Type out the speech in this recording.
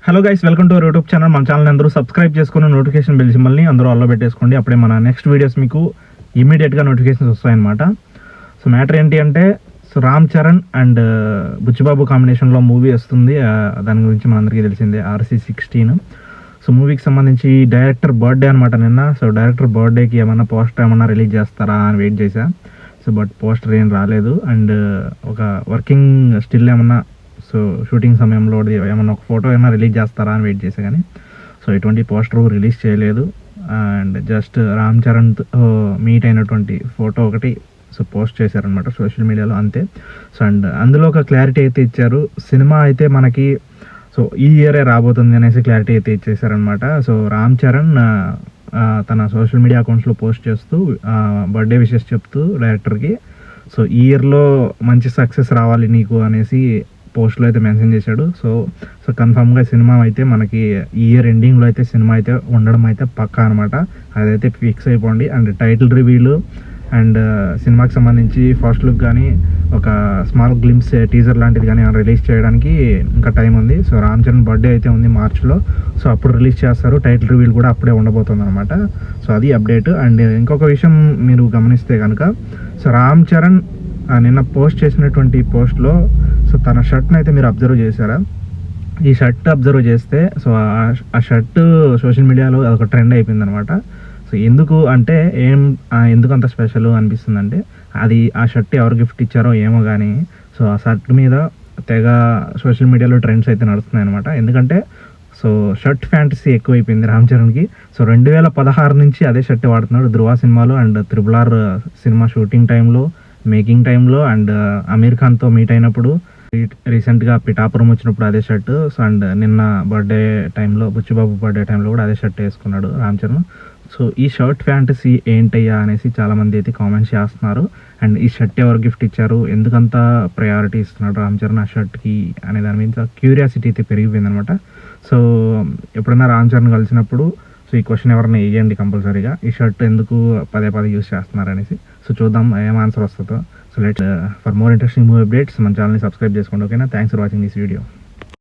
Hello guys, welcome to our YouTube channel. మన channel అందరూ subscribe చేసుకుని నోటిఫికేషన్ బెల్ సింబల్ని అందరూ ఆల్లో పెట్టేసుకోండి. అప్పుడే మన నెక్స్ట్ వీడియోస్ మీకు ఇమీడియట్గా నోటిఫికేషన్స్ వస్తాయన్నమాట. సో మ్యాటర్ ఏంటి అంటే, సో రామ్ చరణ్ అండ్ బుచ్చిబాబు కాంబినేషన్లో మూవీ వస్తుంది. దాని గురించి మనందరికీ తెలిసిందే, RC16. సో మూవీకి సంబంధించి డైరెక్టర్ బర్త్డే అనమాట నిన్న. సో డైరెక్టర్ బర్త్డేకి ఏమన్నా పోస్టర్ ఏమన్నా రిలీజ్ చేస్తారా అని వెయిట్ చేశా. సో బట్ పోస్టర్ ఏం రాలేదు. అండ్ ఒక వర్కింగ్ స్టిల్ ఏమన్నా, సో షూటింగ్ సమయంలో ఏమన్నా ఒక ఫోటో ఏమైనా రిలీజ్ చేస్తారా అని వెయిట్ చేసా, కానీ సో ఎటువంటి పోస్టర్ రిలీజ్ చేయలేదు. And just Ram Charan meet అయినటువంటి ఫోటో ఒకటి సో పోస్ట్ చేశారనమాట సోషల్ మీడియాలో, అంతే. సో అండ్ అందులో ఒక క్లారిటీ అయితే ఇచ్చారు. సినిమా అయితే మనకి సో ఈ ఇయరే రాబోతుంది అనేసి క్లారిటీ అయితే ఇచ్చేసారనమాట. సో రామ్ చరణ్ తన సోషల్ మీడియా అకౌంట్స్లో పోస్ట్ చేస్తూ బర్త్డే విషెస్ చెప్తూ డైరెక్టర్కి, సో ఈ ఇయర్లో మంచి సక్సెస్ రావాలి నీకు అనేసి పోస్ట్లో అయితే మెన్షన్ చేశాడు. సో కన్ఫామ్గా సినిమా అయితే మనకి ఈ ఇయర్ ఎండింగ్లో అయితే సినిమా అయితే ఉండడం అయితే పక్కా అనమాట. అదైతే ఫిక్స్ అయిపోండి. అండ్ టైటిల్ రివ్యూలు అండ్ సినిమాకి సంబంధించి ఫస్ట్ లుక్ కానీ ఒక స్మాల్ గ్లిమ్స్ టీజర్ లాంటిది కానీ రిలీజ్ చేయడానికి ఇంకా టైం ఉంది. సో రామ్ చరణ్ బర్త్డే అయితే ఉంది మార్చ్లో. సో అప్పుడు రిలీజ్ చేస్తారు. టైటిల్ రివ్యూలు కూడా అప్పుడే ఉండబోతుంది అనమాట. సో అది అప్డేట్. అండ్ ఇంకొక విషయం మీరు గమనిస్తే కనుక, సో రామ్ చరణ్ నిన్న పోస్ట్ చేసినటువంటి పోస్ట్లో సో తన షర్ట్ని అయితే మీరు అబ్జర్వ్ చేశారా? ఈ షర్ట్ అబ్జర్వ్ చేస్తే సో ఆ షర్ట్ సోషల్ మీడియాలో అదొక ట్రెండ్ అయిపోయింది అనమాట. సో ఎందుకు అంటే ఎందుకు అంత స్పెషల్ అనిపిస్తుందంటే, అది ఆ షర్ట్ ఎవరు గిఫ్ట్ ఇచ్చారో ఏమో కానీ సో ఆ షర్ట్ మీద తెగ సోషల్ మీడియాలో ట్రెండ్స్ అయితే నడుస్తున్నాయి అనమాట. ఎందుకంటే సో షర్ట్ ఫ్యాంటసీ ఎక్కువైపోయింది రామ్ చరణ్కి. సో 2016 నుంచి అదే షర్ట్ వాడుతున్నాడు. ధృవ సినిమాలో అండ్ RRR సినిమా షూటింగ్ టైంలో, మేకింగ్ టైంలో, అండ్ అమీర్ ఖాన్తో మీట్ అయినప్పుడు, రీసెంట్గా పిఠాపురం వచ్చినప్పుడు అదే షర్ట్. సో అండ్ నిన్న బర్త్డే టైంలో, బుచ్చిబాబు బర్త్డే టైంలో కూడా అదే షర్ట్ వేసుకున్నాడు రామ్ చరణ్. సో ఈ షర్ట్ ఫ్యాంటసీ ఏంటయ్యా అనేసి చాలామంది అయితే కామెంట్స్ చేస్తున్నారు. అండ్ ఈ షర్ట్ ఎవరు గిఫ్ట్ ఇచ్చారు, ఎందుకంత ప్రయారిటీ ఇస్తున్నాడు రామ్ చరణ్ ఆ షర్ట్కి అనే దాని మీద క్యూరియాసిటీ అయితే పెరిగిపోయింది అనమాట. సో ఎప్పుడైనా రామ్ చరణ్ కలిసినప్పుడు సో ఈ క్వశ్చన్ ఎవరైనా వేయండి కంపల్సరీగా, ఈ షర్ట్ ఎందుకు పదే యూజ్ చేస్తున్నారు అనేసి. సో చూద్దాం ఏం ఆన్సర్ వస్తుందో. So let for more interesting movie updates మన ఛానల్ని సబ్స్క్రైబ్ చేసుకోండి. ఓకేనా? Thanks for watching this video.